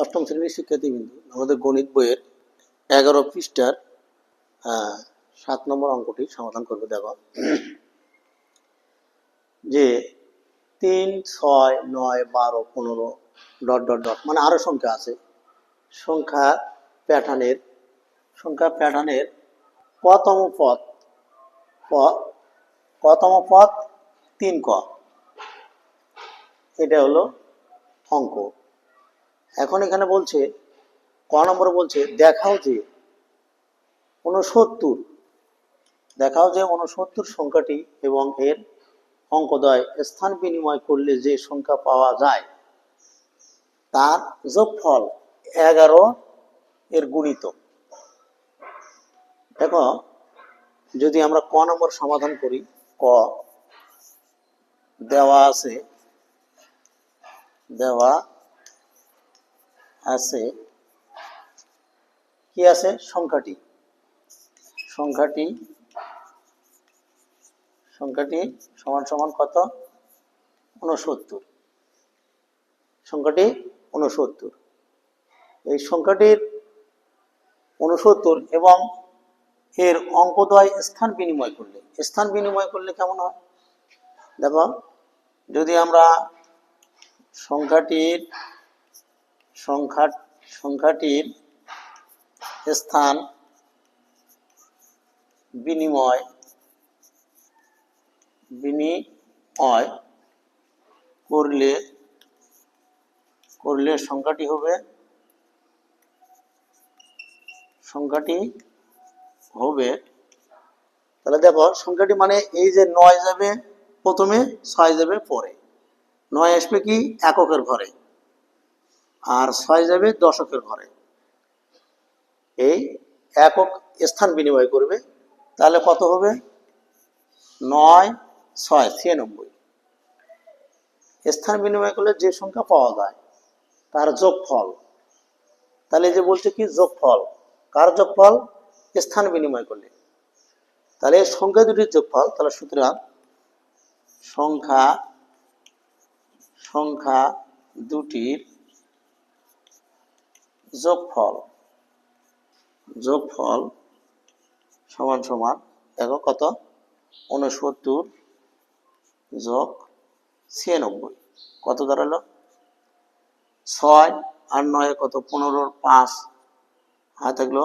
অষ্টম শ্রেণীর শিক্ষার্থীবৃন্দু, আমাদের গণিত বইয়ের 11 পৃষ্ঠার 7 নম্বর অঙ্কটি সমাধান করবে। দেখো যে 3, 6, 9, 12, 15 ডট ডট ডট মানে আরো সংখ্যা আছে। সংখ্যা প্যাটার্নের কতম পদ কতম পদ 3 ক, এটা হলো অঙ্ক। এখন এখানে বলছে ক নম্বর বলছে দেখাও যে 69 সংখ্যাটি এবং এর অঙ্কদ্বয় স্থান বিনিময় করলে যে সংখ্যা পাওয়া যায় তার যোগফল 11 এর গুণিতক। দেখো যদি আমরা ক নম্বর সমাধান করি, ক দেওয়া আছে কি আছে, সংখ্যাটি সমান সমান কত, 69। সংখ্যাটি 69, এই সংখ্যাটির 69 এবং এর অঙ্কদ্বয় স্থান বিনিময় করলে কেমন হয়। দেখো যদি আমরা সংখ্যাটির স্থান বিনিময় করলে সংখ্যাটি হবে তাহলে দেখো সংখ্যাটি মানে এই যে 9 যাবে প্রথমে, 6 যাবে পরে। 9 আসবে কি এককের ঘরে, আর 6 যাবে দশকের ঘরে। এই একক স্থান বিনিময় করবে, তাহলে কত হবে, 9, 6, 96। স্থান বিনিময় করলে যে সংখ্যা পাওয়া যায় তার যোগফল। তাহলে যে বলছে কি যোগফল, কার যোগফল, স্থান বিনিময় করলে। তাহলে সংখ্যা দুটির যোগফল, তাহলে সুতরাং সংখ্যা দুটির যোগফল সমান সমান দেখো কত, 69 যোগ 96 কত দাঁড়ালো, 6 আর 9 কত, 15, 5 হাত থাকলো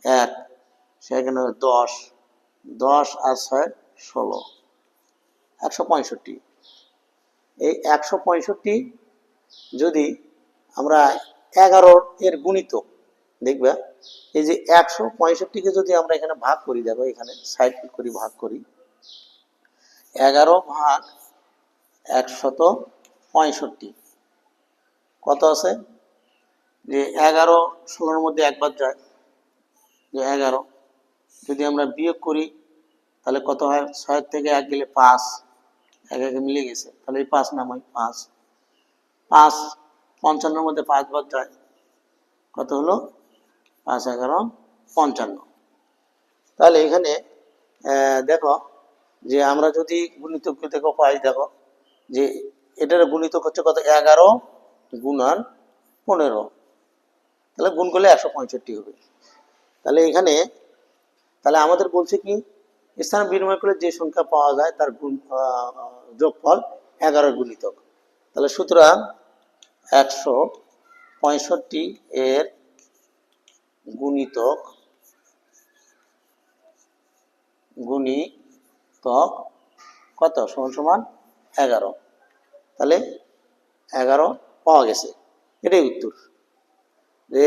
1, সেখানে 10 আর 6 16, 165। এই 165 যদি আমরা 11 এর গুণিতক দেখবে, এই যে 165কে যদি আমরা এখানে ভাগ করি, দেখো এখানে সাইড করি, ভাগ করি, 11 ভাগ 165 কত আছে, যে 11 16-র মধ্যে একবার যায়, যে 11 যদি আমরা বিয়োগ করি তাহলে কত হয়, 6 থেকে 1 গেলে 5, 1 মিলে গেছে, তাহলে এই 5 নামাই, 5 55-র মধ্যে 5 বার যায়, কত হলো, 5 11 55। তাহলে এখানে দেখো যে আমরা যদি গুণিতক দেখো পাই, দেখো যে এটার গুণিতক হচ্ছে কত, 11 গুণন 15, তাহলে গুণ করলে 165 হবে। তাহলে এখানে তাহলে আমাদের বলছে কি স্থান বিনিময় করলে যে সংখ্যা পাওয়া যায় তার যোগফল 11 গুণিতক। তাহলে সুতরাং 165 এর গুণিতক কত, সমান সমান 11। তাহলে 11 পাওয়া গেছে, এটাই উত্তর। যে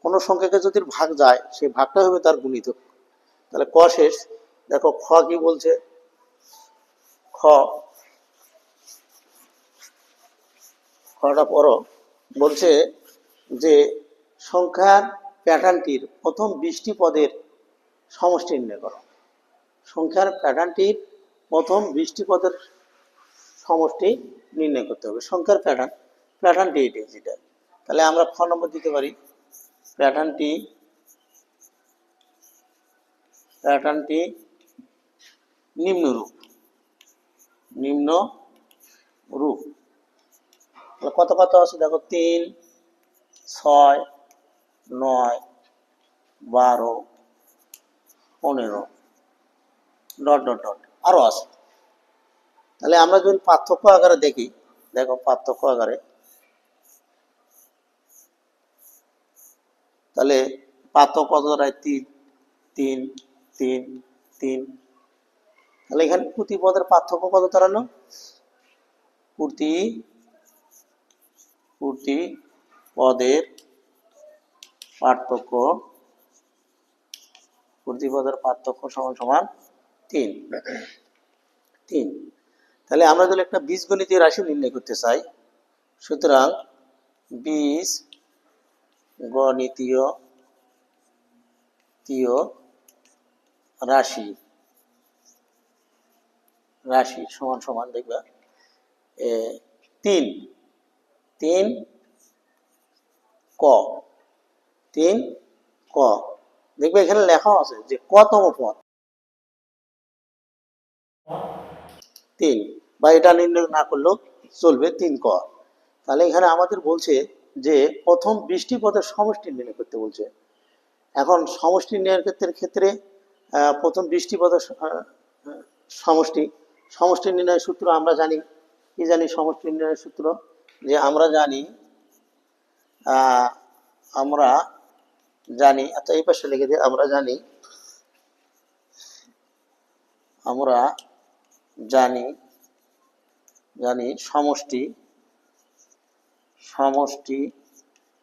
কোনো সংখ্যাকে যদি ভাগ যায় সেই ভাগটা হবে তার গুণিতক। তাহলে ক শেষ। দেখো খ কি বলছে, খটা পড়ো। বলছে যে সংখ্যার প্যাটার্নটির প্রথম 20টি পদের সমষ্টি নির্ণয় করো। সংখ্যার প্যাটার্নটির প্রথম 20টি পদের সমষ্টি নির্ণয় করতে হবে। সংখ্যার প্যাটার্নটি এটাই, যেটা তাহলে আমরা খ নম্বর দিতে পারি, প্যাটার্নটি নিম্নরূপ। কত কত আছে দেখো, 3, 6, 9, 12, 15 ডট ডট ডট আরো আছে। তাহলে আমরা যদি পার্থক্য আকারে দেখি, দেখো পার্থক্য আকারে, তাহলে পার্থক্য কত দাঁড়ায়? 3, 3, 3, 3। তাহলে এখানে প্রতি পদের পার্থক্য কত দাঁড়ালো? প্রতি পদের পার্থক্য, প্রতি পদের পার্থক্য সমান সমান 3, 3। তাহলে আমরা যদি একটা বীজগণিতীয় রাশি নির্ণয় করতে চাই, সুতরাং বীজগণিতীয় রাশি সমান সমান দেখবা 3, 3 ক 3 ক। দেখবে এখানে লেখা আছে যে কতম পদ 3, বা এটা নির্ণয় না করলেও চলবে 3 ক। তাহলে এখানে আমাদের বলছে যে প্রথম 20টি পদের সমষ্টি নির্ণয় করতে বলছে। এখন সমষ্টি নির্ণয়ের ক্ষেত্রে প্রথম 20টি পদের সমষ্টি নির্ণয়ের সূত্র আমরা জানি। কি জানি সমষ্টি নির্ণয়ের সূত্র? যে আমরা জানি আচ্ছা এই পাশে লিখে দিই, আমরা জানি সমষ্টি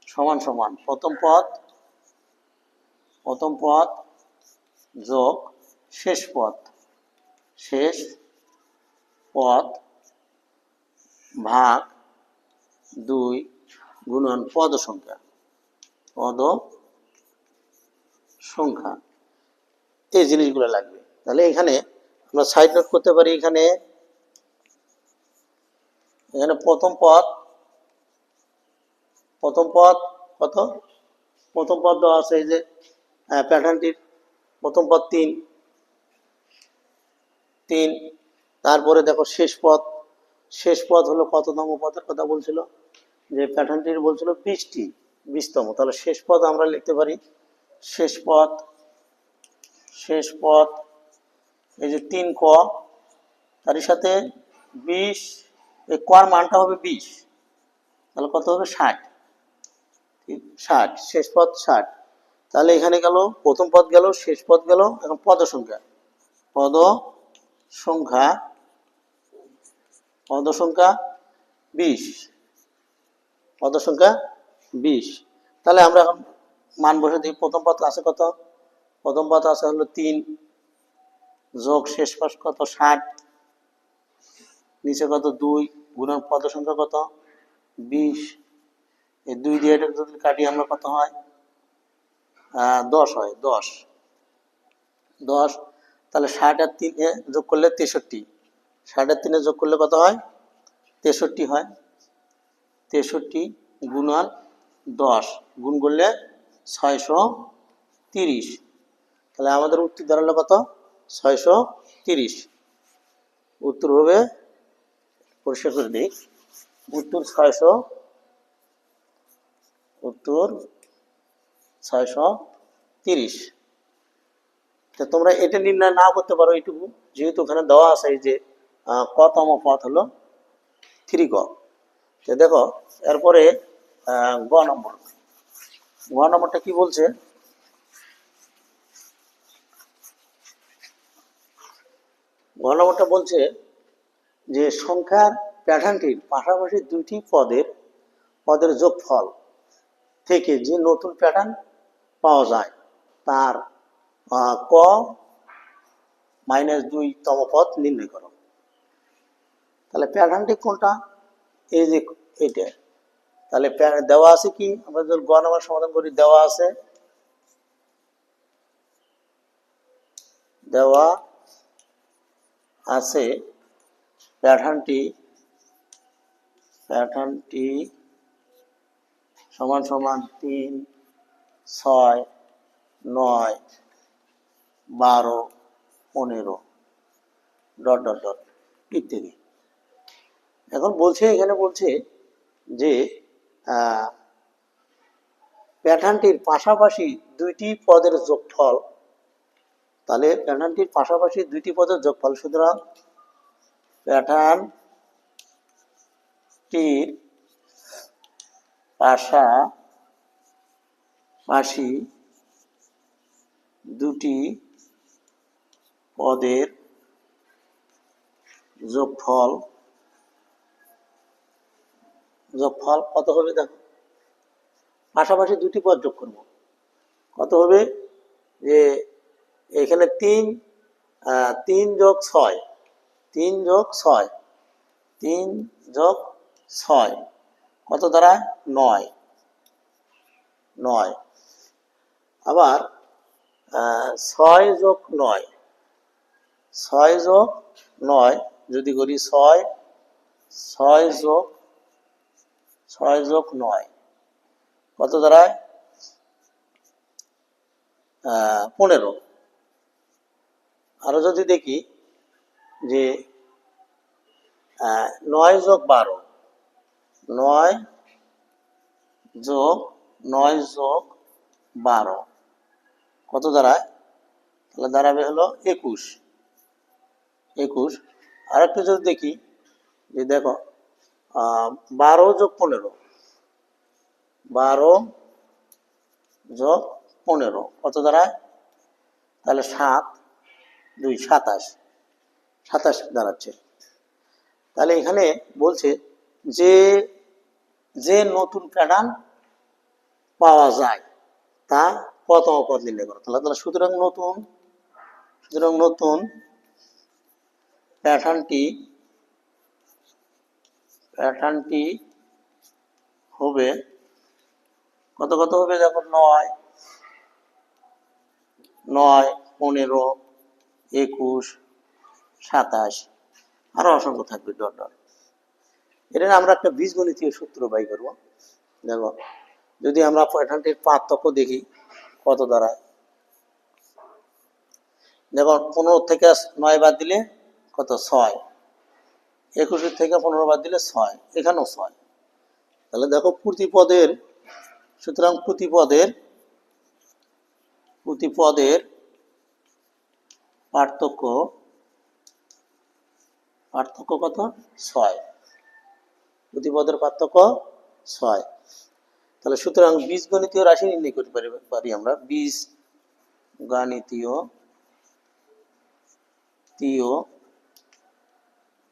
সমান সমান প্রথম পদ যোগ শেষ পদ ভাগ 2 গুণন পদ সংখ্যা এই জিনিসগুলো লাগবে। তাহলে এখানে আমরা সাইড নোট করতে পারি। এখানে প্রথম পদ কত? প্রথম পদ দেওয়া আছে, এই যে প্যাটার্নটির প্রথম পদ 3। তারপরে দেখো শেষ পদ হলো কততম পদের কথা বলছিল? যে প্যাটার্নটির বলছিল 20তম। তাহলে শেষ পদ আমরা লিখতে পারি শেষ পদ এই যে 3 ক, তার সাথে 20, এই কর মানটা হবে 20, তাহলে কত হবে? 60, শেষ পদ 60। তাহলে এখানে গেল প্রথম পদ গেল, শেষ পদ গেল, এখন পদ সংখ্যা 20। তাহলে আমরা এখন মান বসে দিই। প্রথম পদ আছে কত? প্রথম পদ আছে হলো 3 যোগ শেষ পদ কত? 60, নিচে কত? 2 গুণন পদ সংখ্যা কত? 20। এই 2 দিয়ে এটা যদি কাটি আমরা কত হয়? 10 হয়। 10। তাহলে 60 আর 3 যোগ করলে 63, 60 আর 3 যোগ করলে কত হয়? 63 হয়। 63 গুণন 10 গুণ করলে 630। তাহলে আমাদের উত্তর দাঁড়ালো কত? 630। উত্তর হবে, পরিষ্কার করে দিই, উত্তর 630। তো তোমরা এটা নির্ণয় না করতে পারো এইটুকু, যেহেতু ওখানে দেওয়া আছে যে কতম পদ হলো 3 ক। তো দেখো এরপরে গ নম্বরটা কি বলছে? গ নম্বরটা বলছে যে সংখ্যার প্যাটার্নটির পাশাপাশি 2টি পদের যোগফল থেকে যে নতুন প্যাটার্ন পাওয়া যায় তার ক -2তম পদ নির্ণয় করো। তাহলে প্যাটার্নটি কোনটা? এই যে এটা। তাহলে দেওয়া আছে কি? আমরা যদি গ নম্বর সমাধান করি, দেওয়া আছে প্যাটার্নটি সমান সমান 3, 6, 9, 12, 15 ডট ডট ডট ইত্যাদি। এখন এখানে বলছে যে প্যাটার্নটির পাশাপাশি দুইটি পদের যোগফল, তাহলে প্যাটার্নটির পাশাপাশি দুইটি পদের যোগফল, সুতরাং প্যাটার্নটির পাশাপাশি দুটি পদের যোগফল কত হবে? দেখো পাশাপাশি দুটি পদ যোগ করব, কত হবে? যে এখানে 3 যোগ 6, 3 যোগ 6, 3 যোগ 6 কত দাঁড়ায়? 9। আবার 6 যোগ 9, 6 যোগ 9 যদি করি 6 যোগ 9 কত দাঁড়ায়? 15। আরো যদি দেখি যে 9 যোগ 12, 9 যোগ 12 কত দাঁড়ায়? তাহলে দাঁড়াবে হলো 21। আর একটু যদি দেখি যে দেখো 12 যোগ 15, 12 যোগ 15 কত দাঁড়ায়? তাহলে 7, 2, 27 দাঁড়াচ্ছে। তাহলে এখানে বলছে যে নতুন প্যাটার্ন পাওয়া যায় তা কতম পদ নির্ণয় করো। তাহলে সুতরাং নতুন প্যাটার্নটি হবে কত হবে? দেখো 9, 15, 21, 27 আরো অসংখ্য থাকবে ডট ডট। এটা আমরা একটা বীজগণিতীয় সূত্র বাই করবো। দেখো যদি আমরা প্যাটার্নটির পার্থক্য দেখি কত দাঁড়ায়, দেখো 15 থেকে 9 বাদ দিলে কত? 6। 21 থেকে 15 বাদ দিলে 6, এখানেও 6। তাহলে দেখো প্রতিপদের, সুতরাং প্রতিপদের পার্থক্য কত? 6। প্রতিপদের পার্থক্য 6। তাহলে সুতরাং বীজগণিতীয় রাশি নির্ণয় করতে পারি আমরা।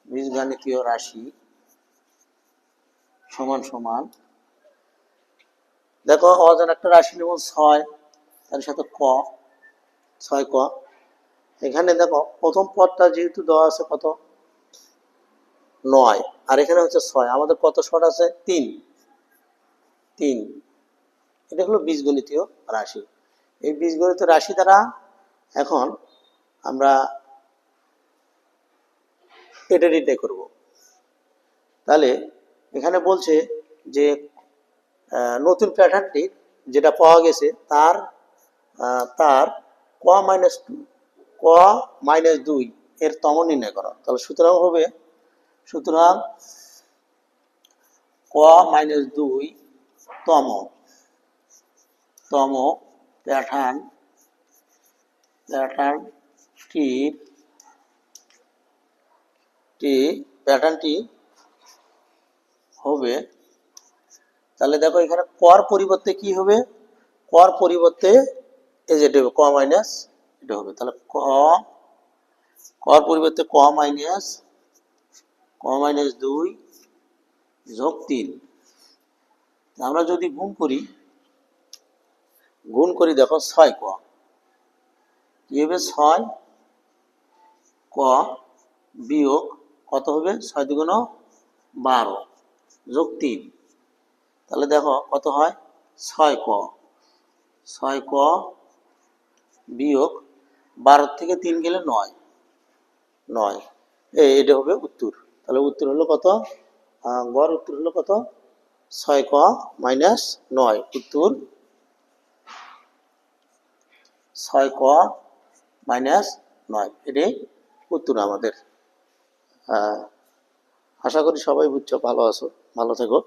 বীজগাণিতীয় রাশি সমান দেখো অজানা একটা রাশি নেব 6, তার সাথে 6 ক। এখানে দেখো প্রথম পদটা যেহেতু দেওয়া আছে কত? 9, আর এখানে হচ্ছে 6, আমাদের কত শর্ট আছে? 3। এটা হলো বীজগণিতীয় রাশি। এই বীজগণিতীয় রাশি দ্বারা এখন আমরা এটা নির্ণয় করব। তাহলে এখানে বলছে যে নতুন প্যাটার্নটি যেটা পাওয়া গেছে তার ক মাইনাস 2 এর তম নির্ণয় করা। তাহলে সুতরাং হবে ক মাইনাস 2 তম প্যাটার্নটি হবে। তাহলে দেখো এখানে কর পরিবর্তে কি হবে? কর পরিবর্তে এই যেটা হবে ক মাইনাস এটা হবে। তাহলে কর পরিবর্তে ক মাইনাস 2 যোগ 3। আমরা যদি গুণ করি দেখো 6 ক কি হবে? 6 ক বিয়োগ কত হবে? 6 দুগুণ 12 যোগ 3। তাহলে দেখো কত হয়? 6 ক বিয়োগ 12 থেকে 3 গেলে 9। এটা হবে উত্তর। তাহলে উত্তর হলো কত? গড় উত্তর হলো কত? 6 ক মাইনাস 9। উত্তর 6 ক মাইনাস 9। এটাই উত্তর আমাদের। আশা করি সবাই বুঝছো, ভালো আছো, ভালো থেকো।